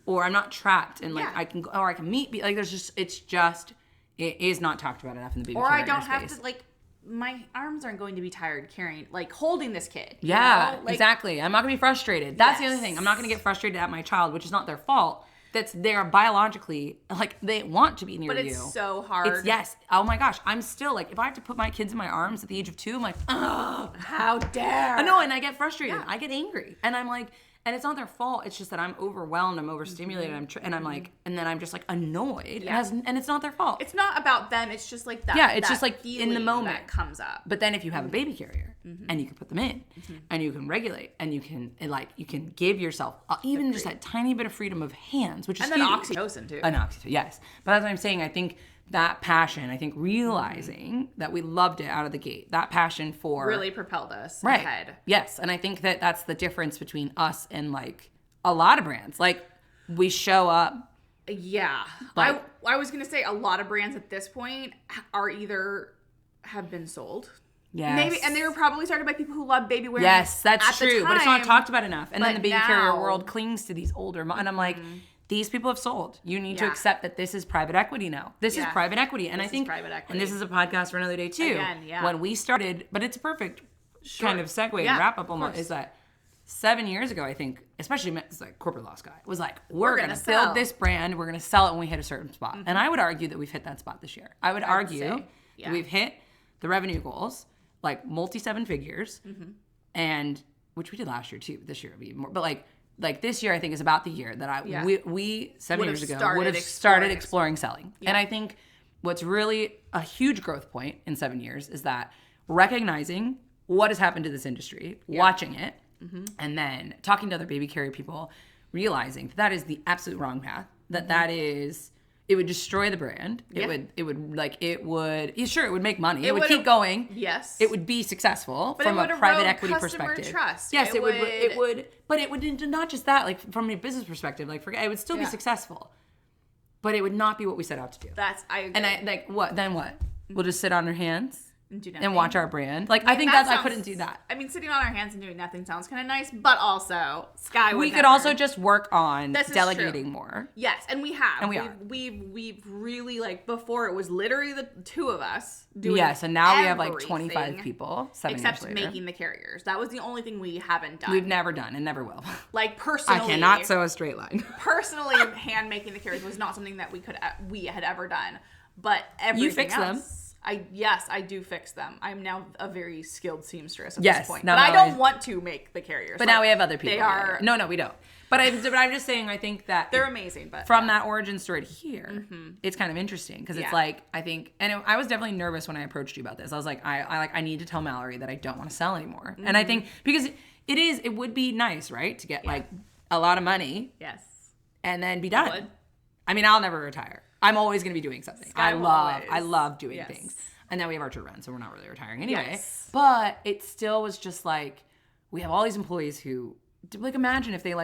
or I'm not trapped and like I can go, or I can meet. Like there's just it is not talked about enough in the baby carrier space. Or I don't have to like my arms aren't going to be tired carrying like holding this kid. Yeah, you know? Like, exactly. I'm not gonna be frustrated. That's the other thing. I'm not gonna get frustrated at my child, which is not their fault. That's they're biologically like they want to be near you. But it's so hard. Oh my gosh. I'm still like if I have to put my kids in my arms at the age of 2, I'm like, oh, how dare. I know, and I get frustrated. I get angry. And I'm like, and it's not their fault. It's just that I'm overwhelmed. I'm overstimulated. And I'm like, and then I'm just like annoyed. Yeah. And it's not their fault. It's not about them. It's just like that. Yeah, it's just like in the moment that comes up. But then if you have a baby carrier and you can put them in and you can regulate and you can give yourself even just that tiny bit of freedom of hands, which is huge. And then oxytocin too. An oxytocin, yes. But that's what I'm saying. I think that passion, realizing that we loved it out of the gate, that passion for really propelled us ahead. Yes, and I think that that's the difference between us and like a lot of brands. Like we show up. Yeah, like, I was gonna say a lot of brands at this point are either have been sold. Yes. Maybe, and they were probably started by people who love baby wearing. Yes, that's true, but it's not talked about enough. And then the baby carrier world clings to these older, and I'm like. These people have sold. You need to accept that this is private equity now. This is private equity. And I think, and this is a podcast for another day too. Again, when we started, but it's a perfect kind of segue and wrap up almost, is that 7 years ago, I think, especially it's like corporate law Skye, was like, we're going to build this brand. We're going to sell it when we hit a certain spot. And I would argue that we've hit that spot this year. I would argue that we've hit the revenue goals, like multi 7 figures, and which we did last year too. This year would be more, but like this year, I think is about the year that we 7 years ago would have started exploring selling. Yeah. And I think what's really a huge growth point in 7 years is that recognizing what has happened to this industry, watching it, and then talking to other baby carrier people, realizing that is the absolute wrong path, that is, It would destroy the brand. Yeah. It would make money. It would keep going. Yes. It would be successful but from it would a private erode equity customer perspective. Trust. Yes, it would. But it would not just that, like from a business perspective, like it would still be successful. But it would not be what we set out to do. I agree. And what? Then what? We'll just sit on our hands and do nothing. And watch our brand. Like, I think I couldn't do that. I mean, sitting on our hands and doing nothing sounds kind of nice, but also, Skye would We could also just work on delegating more. Yes, and we have. And we've really, like, before it was literally the two of us doing Yes, and now we have, like, 25 people, 7 years later. Except making the carriers. That was the only thing we haven't done. We've never done and never will. Like, personally. I cannot sew a straight line. Personally, hand making the carriers was not something that we had ever done. But everything You fix else, them. I do fix them. I'm now a very skilled seamstress at this point. But I don't want to make the carriers. But now we have other people. They are. No, we don't. But I'm just saying, I think that they're amazing. But from that origin story to here, it's kind of interesting because it's like, I think, and I was definitely nervous when I approached you about this. I was like, I need to tell Mallory that I don't want to sell anymore. And I think because it would be nice, right, to get like a lot of money. Yes. And then be done. I mean, I'll never retire. I'm always going to be doing something. I love doing things. And then we have our run, so we're not really retiring anyway. Yes. But it still was just like, we have all these employees who, like, imagine if they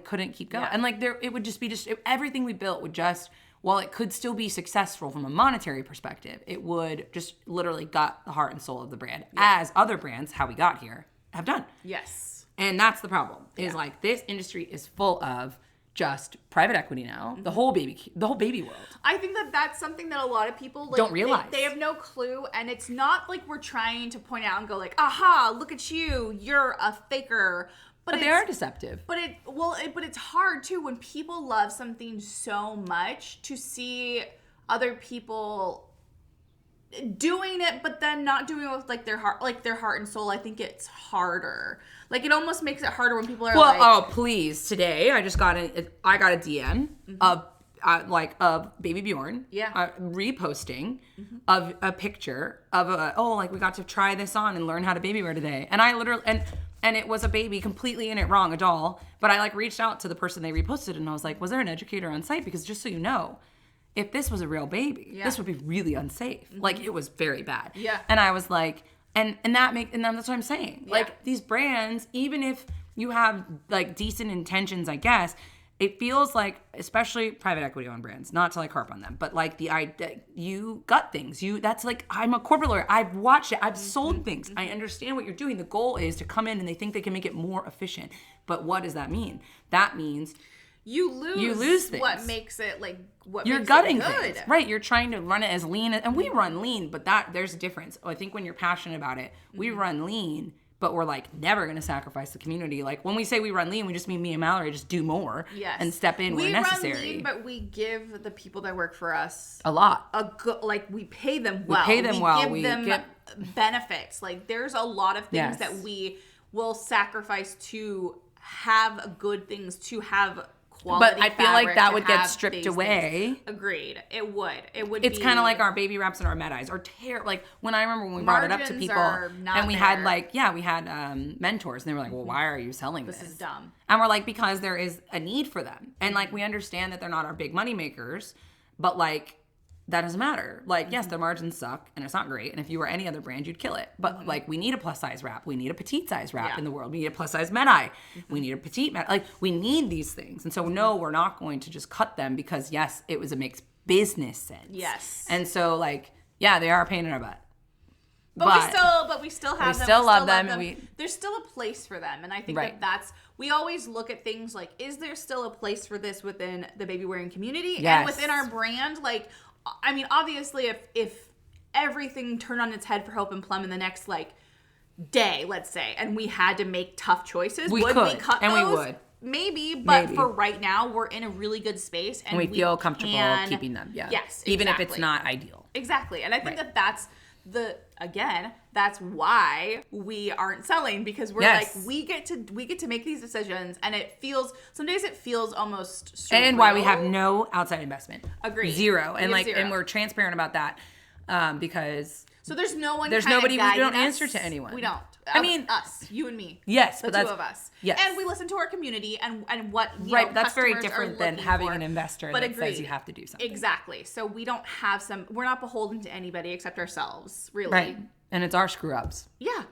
couldn't keep going. Yeah. And like, it would just be everything we built would just, while it could still be successful from a monetary perspective, it would just literally gut the heart and soul of the brand, as other brands, how we got here, have done. Yes. And that's the problem, is like, this industry is full of just private equity now, the whole baby world. I think that's something that a lot of people don't realize. They have no clue, and it's not like we're trying to point out and go like, aha, look at you, you're a faker. But they are deceptive. But it's hard too when people love something so much to see other people doing it, but then not doing it with like their heart and soul. I think it's harder. Like, it almost makes it harder when people are please. Today I got a DM of Baby Bjorn reposting of a picture of we got to try this on and learn how to baby wear today. And I literally and it was a baby completely in it wrong, a doll. But I like reached out to the person they reposted and I was like, was there an educator on site? Because just so you know, if this was a real baby, this would be really unsafe. Like, it was very bad. Yeah. And I was like, and that's what I'm saying. Yeah. Like, these brands, even if you have like decent intentions, I guess, it feels like, especially private equity owned brands, not to like harp on them, but like you gut things. That's like, I'm a corporate lawyer. I've watched it. I've sold things. I understand what you're doing. The goal is to come in and they think they can make it more efficient. But what does that mean? That means you lose things. What makes it like what you're makes gutting it good. things, right? You're trying to run it as lean, and we run lean, but there's a difference. I think when you're passionate about it, we run lean, but we're like never going to sacrifice the community. Like, when we say we run lean, we just mean me and Mallory just do more and step in where necessary. We run lean, but we give the people that work for us a lot. We pay them well. We give them benefits. Like, there's a lot of things that we will sacrifice to have good things, to have quality. But I feel like that would get stripped away. Things. Agreed. It would. It's kind of like our baby wraps and our med-eyes. Like, when I remember when we brought it up to people, and we had mentors, and they were like, well, why are you selling this? This is dumb. And we're like, because there is a need for them. And like, we understand that they're not our big money makers, but like, that doesn't matter. Like, yes, their margins suck and it's not great. And if you were any other brand, you'd kill it. But like, we need a plus size wrap. We need a petite size wrap in the world. We need a plus size med-eye. We need a petite med. Like, we need these things. And so, no, we're not going to just cut them because, yes, it makes business sense. Yes. And so, like, yeah, they are a pain in our butt. But we still have them. We still love them. There's still a place for them. And I think that's, we always look at things like, is there still a place for this within the baby wearing community? Yes. And within our brand? Like, I mean, obviously, if everything turned on its head for Hope and Plum in the next, like, day, let's say, and we had to make tough choices, would we cut those? We would. Maybe, but for right now, we're in a really good space. And we feel comfortable keeping them, Yes, exactly. Even if it's not ideal. Exactly. And I think that's that's why we aren't selling, because we're like, we get to make these decisions, and some days it feels almost surreal. And why we have no outside investment. Agreed. Zero. And and we're transparent about that, because So there's no one. There's nobody. We don't answer to anyone. We don't. I mean, us, you and me. Yes, the two of us. Yes, and we listen to our community and what right. That's very different than having an investor that agreed. says you have to do something. Exactly. So we don't have we're not beholden to anybody except ourselves, really. Right. And it's our screw ups. Yeah.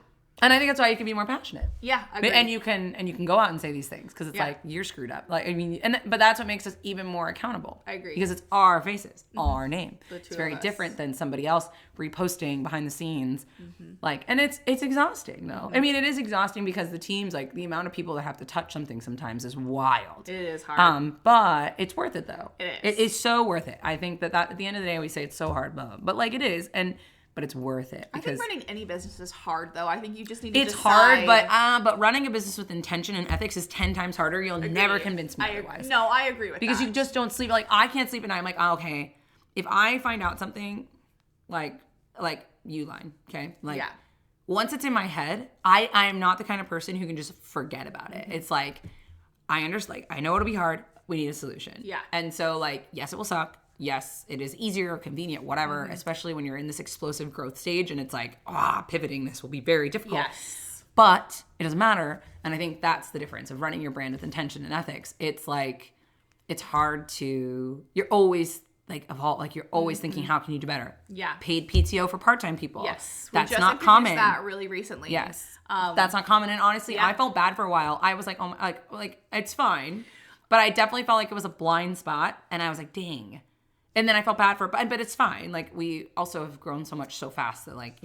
And I think that's why you can be more passionate. Yeah, agreed. And you can go out and say these things because it's like you're screwed up. Like I mean, but that's what makes us even more accountable. I agree. Because it's our faces, our name. It's very different than somebody else reposting behind the scenes. Like, and it's exhausting though. I mean, it is exhausting because the teams, like the amount of people that have to touch something sometimes is wild. It is hard. But it's worth it though. It is. It is so worth it. I think that at the end of the day we say it's so hard, but like it is, but it's worth it. Because I think running any business is hard, though. I think you just need to decide. It's hard, but running a business with intention and ethics is 10 times harder. You'll never convince me otherwise. No, I agree with because that. You just don't sleep. Like, I can't sleep at night. I'm like, oh, okay, if I find out something, like Uline, okay? Like, once it's in my head, I am not the kind of person who can just forget about it. It's like, I understand. Like, I know it'll be hard. We need a solution. Yeah. And so, like, yes, it will suck. Yes, it is easier or convenient, whatever, especially when you're in this explosive growth stage and it's like, pivoting this will be very difficult. Yes. But it doesn't matter. And I think that's the difference of running your brand with intention and ethics. It's like, it's hard to, you're always like, you're always thinking, how can you do better? Yeah. Paid PTO for part-time people. Yes. That's not common. That really recently. Yes. That's not common. And honestly, I felt bad for a while. I was like, oh my, like it's fine. But I definitely felt like it was a blind spot. And I was like, dang. And then I felt bad but it's fine. Like, we also have grown so much so fast that, like,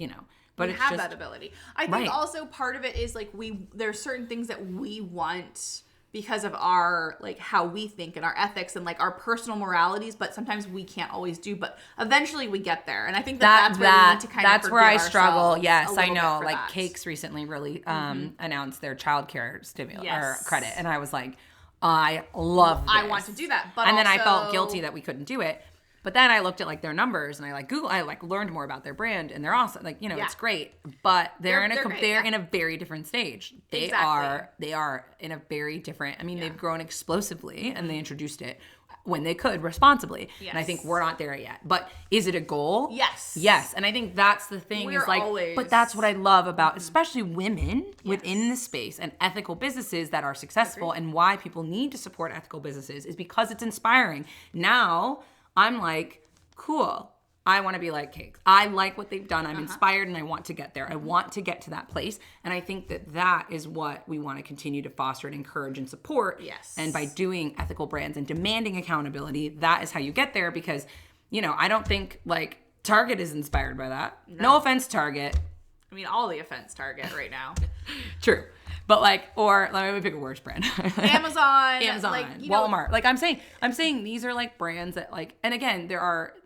but we it's have just that ability. I think also part of it is like there's certain things that we want because of our, like, how we think and our ethics and like our personal moralities, but sometimes we can't always do, but eventually we get there. And I think that's where we need to kind of that's where I struggle. Yes, I know. Like that. Cakes recently really announced their childcare stimulus or credit. And I was like, I love this. I want to do that. But and then I felt guilty that we couldn't do it. But then I looked at like their numbers and I learned more about their brand and they're awesome. Like, it's great, but they're in a very different stage. They are in a very different, they've grown explosively and they introduced it when they could responsibly. Yes. And I think we're not there yet, but is it a goal? Yes. Yes. And I think that's the thing but that's what I love about, especially women within the space and ethical businesses that are successful and why people need to support ethical businesses is because it's inspiring. Now, I'm like, cool. I want to be like Cakes. I like what they've done. I'm inspired and I want to get there. I want to get to that place. And I think that is what we want to continue to foster and encourage and support. Yes. And by doing ethical brands and demanding accountability, that is how you get there because, I don't think like Target is inspired by that. No offense, Target. All the offense Target right now. True. But let me pick a worse brand. Amazon, Walmart. Like I'm saying these are like brands that and again,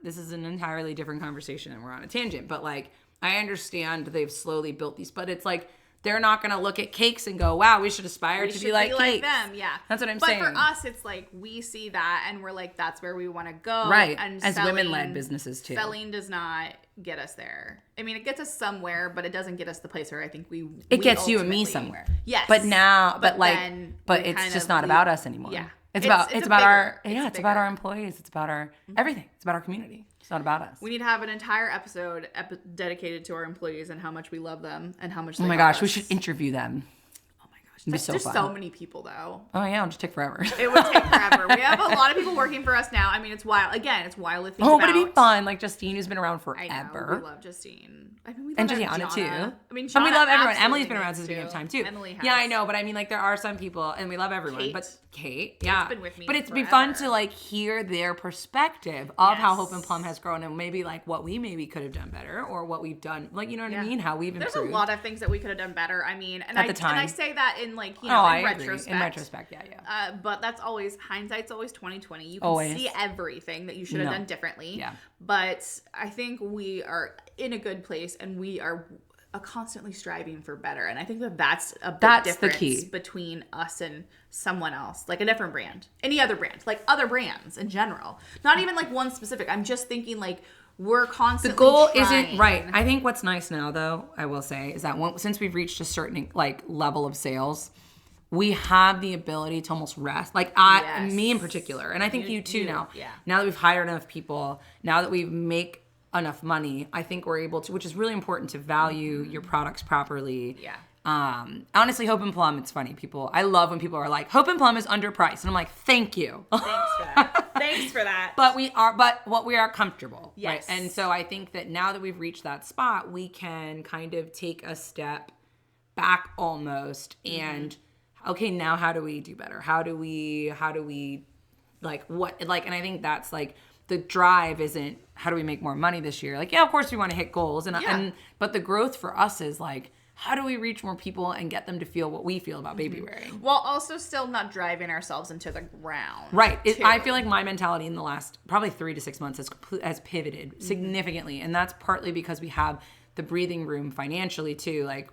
this is an entirely different conversation and we're on a tangent, but like I understand they've slowly built these, but it's like they're not going to look at Cakes and go, wow, we should aspire to be like Cakes. Them. Yeah. That's what I'm saying. But for us, it's like we see that and we're like, that's where we want to go. Right. And as women-led businesses too. Selling does not get us there. It gets us somewhere, but it doesn't get us the place where I think it gets you and me somewhere. Yes. But now, but it's just not about us anymore. Yeah. It's about our employees. It's about our everything. It's about our community. It's not about us. We need to have an entire episode dedicated to our employees and how much we love them and how much they Oh my gosh, we should interview them. Oh my gosh. There's so many people though. Oh yeah, it'll just take forever. It would take forever. We have a lot of people working for us now. It's wild. Again, it's wild to think about. But it'd be fun. Like Justine, who's been around forever. I know. We love Justine. We love Gianna too. And we love everyone. Emily's been around since the beginning of time too. Emily has. Yeah, I know, but there are some people, and we love everyone. Kate. But Kate, yeah. Been with me but it's forever. be fun to hear their perspective of how Hope and Plum has grown, and maybe what we maybe could have done better, or what we've done. You know what I mean? How we've improved. There's a lot of things that we could have done better. At the time. And I say that in retrospect. In retrospect, yeah. But that's always hindsight's always 20/20. You can always see everything that you should have done differently. Yeah. But I think we are in a good place, and we are constantly striving for better. And I think that's a big difference the key between us and someone else, like a different brand, any other brand, like other brands in general. Not even one specific. I'm just thinking we're constantly the goal trying. Isn't right. I think what's nice now, though, I will say, is that since we've reached a certain level of sales, we have the ability to almost rest. Me in particular, and I think you too now. Yeah. Now that we've hired enough people, now that we make enough money, I think we're able to, which is really important, to value your products properly. Yeah. Honestly, Hope and Plum, it's funny. I love when people are like, Hope and Plum is underpriced. And I'm like, thank you. Thanks for that. Thanks for that. But we are comfortable. Yes. Right? And so I think that now that we've reached that spot, we can kind of take a step back almost and, okay, now how do we do better? How do we like what, like, and I think that's like, the drive isn't how do we make more money this year? Like, yeah, of course we want to hit goals. But the growth for us is like, how do we reach more people and get them to feel what we feel about baby wearing? While also still not driving ourselves into the ground. Right. I feel like my mentality in the last probably 3 to 6 months has pivoted significantly. And that's partly because we have the breathing room financially too, like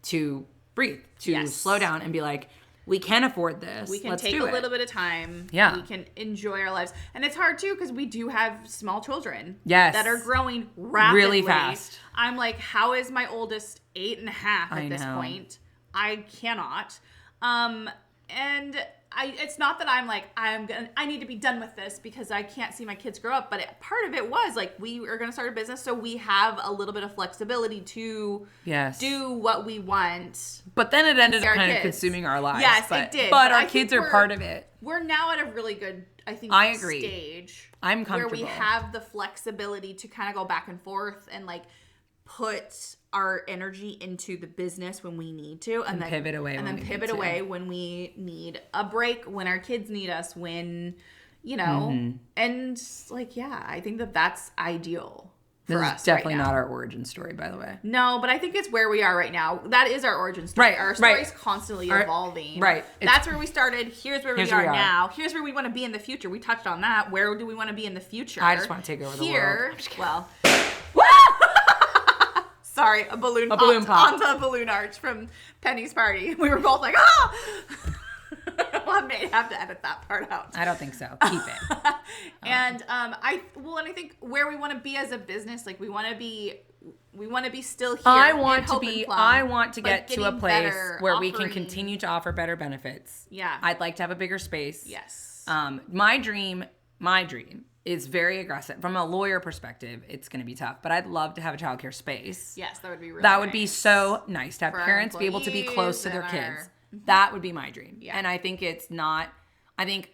to breathe, to slow down and be like, we can afford this. We can Let's take do a little bit of time. Yeah. We can enjoy our lives. And it's hard too because we do have small children. Yes. That are growing rapidly. Really fast. I'm like, how is my oldest 8.5 at this point? I cannot. And it's not that I'm like, I need to be done with this because I can't see my kids grow up. But part of it was like, we are going to start a business. So we have a little bit of flexibility to do what we want. But then it ended up kind of consuming our lives. Yes, it did. But our kids are part of it. We're now at a really good, I agree. stage. I'm comfortable. Where we have the flexibility to kind of go back and forth and like put our energy into the business when we need to, and then pivot away. And then pivot away when we need a break, when our kids need us, when, you know, and like, yeah, I think that's ideal for us. This is definitely right now. not our origin story, by the way. No, but I think it's where we are right now. That is our origin story. Right, our story is constantly evolving. Right. That's where we started. Here's where we are now. Here's where we want to be in the future. We touched on that. Where do we want to be in the future? I just want to take over the world. Well, sorry, a balloon pop onto a balloon arch from Penny's party. We were both like, ah! Well, I may have to edit that part out. I don't think so. Keep it. And I think where we want to be as a business, like we want to be still here. I want to get to a place where we can continue to offer better benefits. Yeah. I'd like to have a bigger space. Yes. My dream is very aggressive. From a lawyer perspective, it's going to be tough, but I'd love to have a childcare space. Yes, that would be really That would be so nice to have for parents be able to be close to their kids. That would be my dream. Yeah. And I think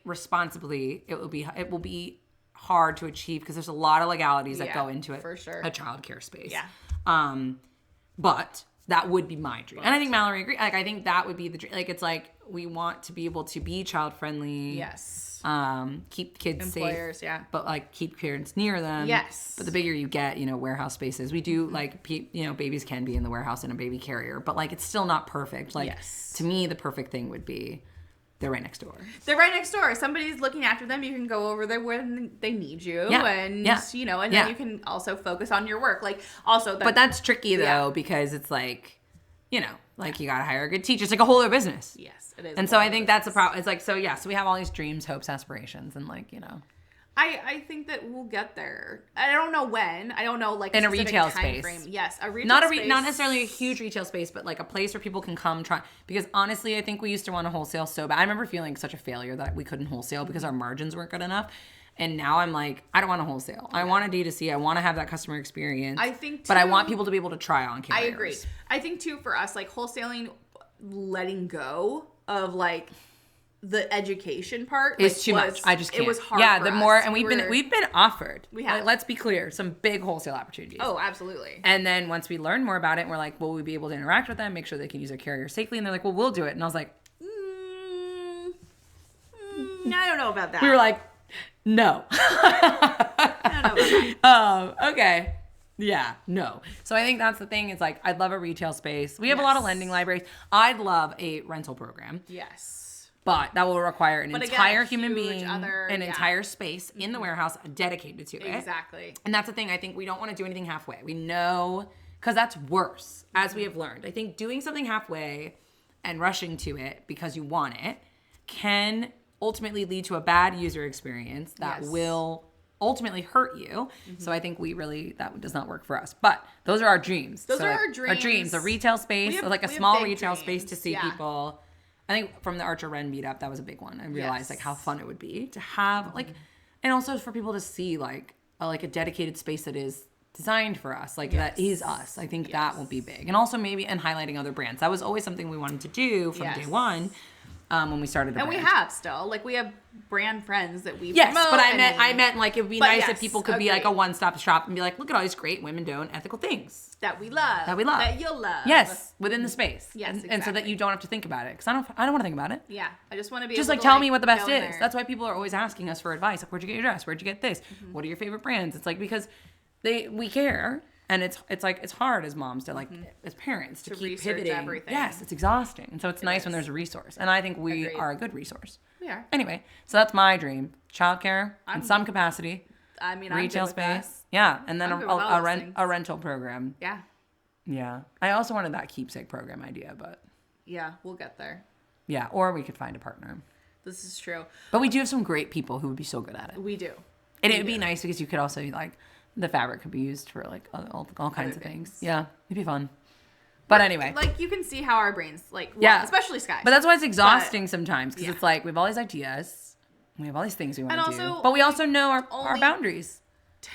responsibly, it will be hard to achieve because there's a lot of legalities that go into it. For sure. A childcare space. Yeah. But that would be my dream. And I think Mallory agrees. Like, I think that would be the dream. Like, it's like we want to be able to be child friendly. Yes. Keep kids Employers, safe. But like keep parents near them. Yes. But the bigger you get, warehouse spaces. We do like, babies can be in the warehouse in a baby carrier, but like it's still not perfect. Like to me, the perfect thing would be they're right next door. They're right next door. Somebody's looking after them. You can go over there when they need you. And, then you can also focus on your work. Like also. But that's tricky though, because it's like, you got to hire a good teacher. It's like a whole other business. Yes. It is. And so I think that's the problem. It's like, so we have all these dreams, hopes, aspirations, and like, I think that we'll get there. I don't know when. I don't know like in a retail space. Frame. Yes, a retail space. Not necessarily a huge retail space, but like a place where people can come try. Because honestly, I think we used to want to wholesale so bad. I remember feeling such a failure that we couldn't wholesale because our margins weren't good enough. And now I'm like, I don't want to wholesale. I want a D2C. I want to have that customer experience. I think too, but I want people to be able to try on carriers. I agree. I think too for us, like wholesaling, letting go of like the education part is too much. I just can't. It was hard. Yeah, for the us. more, and we've been offered. We have. Like, let's be clear, some big wholesale opportunities. Oh, absolutely. And then once we learn more about it, we're like, will we be able to interact with them, make sure they can use their carrier safely? And they're like, well, we'll do it. And I was like, I don't know about that. We were like, no. I don't know about that. Okay. Yeah, no. So I think that's the thing. It's like, I'd love a retail space. We have a lot of lending libraries. I'd love a rental program. Yes. But that will require an entire human being, an entire space in the warehouse dedicated to it. Exactly. And that's the thing. I think we don't want to do anything halfway. We know, because that's worse, as we have learned. I think doing something halfway and rushing to it because you want it can ultimately lead to a bad user experience that will ultimately hurt you. So I think that does not work for us. But those are our dreams. Those are our dreams. Our dreams. A retail space, like a small retail space to see people. I think from the Archer Wren meetup, that was a big one. I realized like how fun it would be to have like, and also for people to see like a dedicated space that is designed for us. Like that is us. I think that will be big. And also maybe and highlighting other brands. That was always something we wanted to do from day one. When we started the brand. And we have still. Like, we have brand friends that we promote. Yes, but I meant like, it would be nice if people could be like a one-stop shop and be like, look at all these great women-owned ethical things. That we love. That you'll love. Yes, within the space. Yes, exactly. And so that you don't have to think about it. Because I don't want to think about it. Yeah, I just want to be just able like to, tell me what the best is. there. That's why people are always asking us for advice. Like, where'd you get your dress? Where'd you get this? What are your favorite brands? It's like, because we care. And it's like, it's hard as moms to like, as parents to keep pivoting. Everything. Yes, it's exhausting. And so it's nice when there's a resource. And I think we are a good resource. We are. Anyway, so that's my dream. Childcare in some capacity. I mean, retail I'm good with space. that. Yeah. And then a rental program. Yeah. Yeah. I also wanted that keepsake program idea, but. Yeah, we'll get there. Yeah. Or we could find a partner. This is true. But we do have some great people who would be so good at it. We do. And it would be nice because you could also like, the fabric could be used for like all kinds of things. Yeah, it'd be fun. But anyway. Like, you can see how our brains, like, especially Skye. But that's why it's exhausting sometimes because it's like we have all these ideas. We have all these things we want to do. But we also know our boundaries.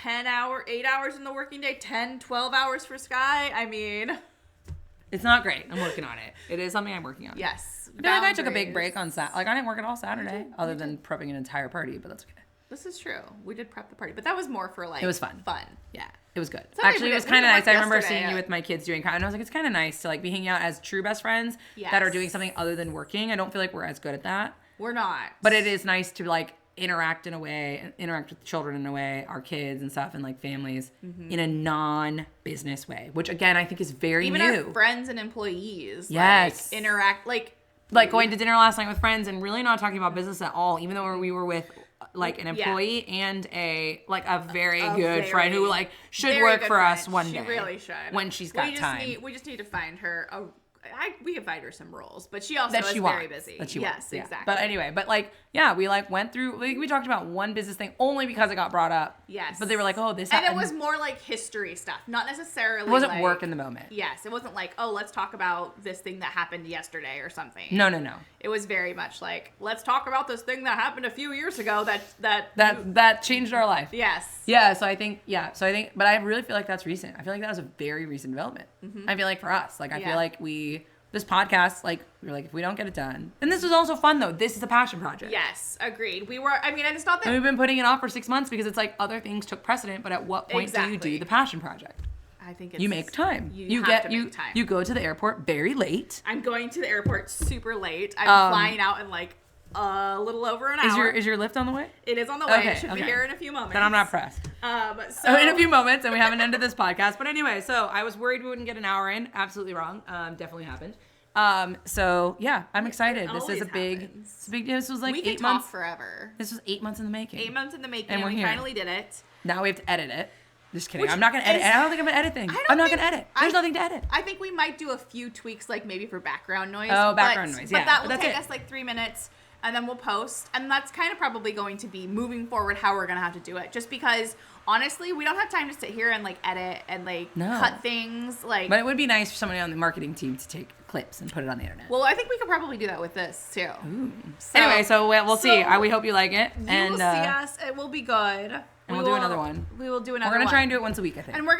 8 hours in the working day, 10, 12 hours for Skye. I mean. It's not great. I'm working on it. It is something I'm working on. Yes. I feel like I took a big break on Saturday. Like, I didn't work at all Saturday other than prepping an entire party, but that's okay. This is true. We did prep the party, but that was more for like. It was fun. Fun. Yeah, it was good. Actually, it was kind of nice. I remember seeing you with my kids doing, and I was like, it's kind of nice to like be hanging out as true best friends that are doing something other than working. I don't feel like we're as good at that. We're not. But it is nice to like interact with children in a way, our kids and stuff, and like families in a non-business way, which again I think is very new. Even our friends and employees. Yes. Like, interact like going to dinner last night with friends and really not talking about business at all, even though we were with like an employee and a very good friend who like should work for us one day. She really should. When she's got time. We just need to find her we can find her some roles, but she also is very busy. Yes, exactly. But anyway, we like went through, we talked about one business thing only because it got brought up. Yes. But they were like, oh, this And it was more like history stuff, not necessarily It wasn't work in the moment. Yes, it wasn't like, oh, let's talk about this thing that happened yesterday or something. No. It was very much like, let's talk about this thing that happened a few years ago that changed our life. Yes. Yeah, so I think, but I really feel like that's recent. I feel like that was a very recent development. I feel like for us, like, I feel like this podcast, like, we're like, if we don't get it done. And this was also fun, though. This is a passion project. Yes, agreed. And it's not that. And we've been putting it off for 6 months because it's like other things took precedent, but at what point do you do the passion project? I think it's. You make time. You have to make time. You go to the airport very late. I'm going to the airport super late. I'm flying out in like a little over an hour. Is your lift on the way? It is on the way. Okay, it should be here in a few moments. Then I'm not pressed. So in a few moments, and we haven't ended this podcast. But anyway, so I was worried we wouldn't get an hour in. Absolutely wrong. Definitely happened. So yeah, I'm excited. This is a big deal. This was like we 8 months forever. This was 8 months in the making. 8 months in the making, and we finally did it. Now we have to edit it. Just kidding. I'm not gonna edit. I don't think I'm gonna edit things. I'm not gonna edit. There's nothing to edit. I think we might do a few tweaks, like maybe for background noise. Oh, background noise. Yeah, but that will take us like 3 minutes. And then we'll post. And that's kind of probably going to be moving forward how we're going to have to do it. Just because, honestly, we don't have time to sit here and, like, edit and, like, cut things. Like, but it would be nice for somebody on the marketing team to take clips and put it on the internet. Well, I think we could probably do that with this, too. Ooh. Anyway, so we'll see. We hope you like it. You will see us. It will be good. And we'll do another one. We will do another one. We're going to try and do it once a week, I think. And we're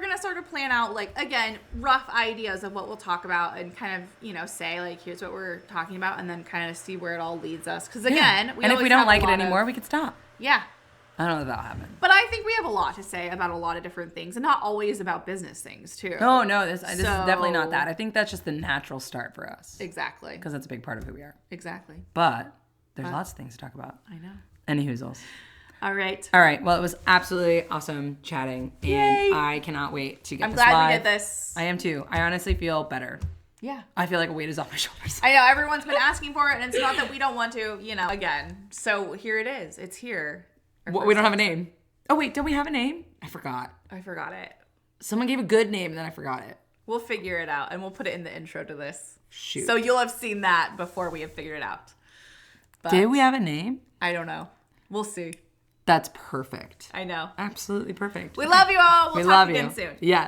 going to sort of plan out, like, again, rough ideas of what we'll talk about and kind of, say, like, here's what we're talking about and then kind of see where it all leads us. Because, again, and if we don't like it anymore, we could stop. Yeah. I don't know if that'll happen. But I think we have a lot to say about a lot of different things and not always about business things, too. No, this is definitely not that. I think that's just the natural start for us. Exactly. Because that's a big part of who we are. Exactly. But there's lots of things to talk about. I know. Any hoozles. All right. Well, it was absolutely awesome chatting. Yay. And I cannot wait to get I'm this glad live. we did this. I am too. I honestly feel better. Yeah. I feel like a weight is off my shoulders. I know. Everyone's been asking for it, and it's not that we don't want to, again. So here it is. It's here. We don't have a name. Oh, wait. Don't we have a name? I forgot. I forgot it. Someone gave a good name, and then I forgot it. We'll figure it out, and we'll put it in the intro to this. Shoot. So you'll have seen that before we have figured it out. But did we have a name? I don't know. We'll see. That's perfect. I know. Absolutely perfect. We love you all. We'll talk love again you soon. Yes.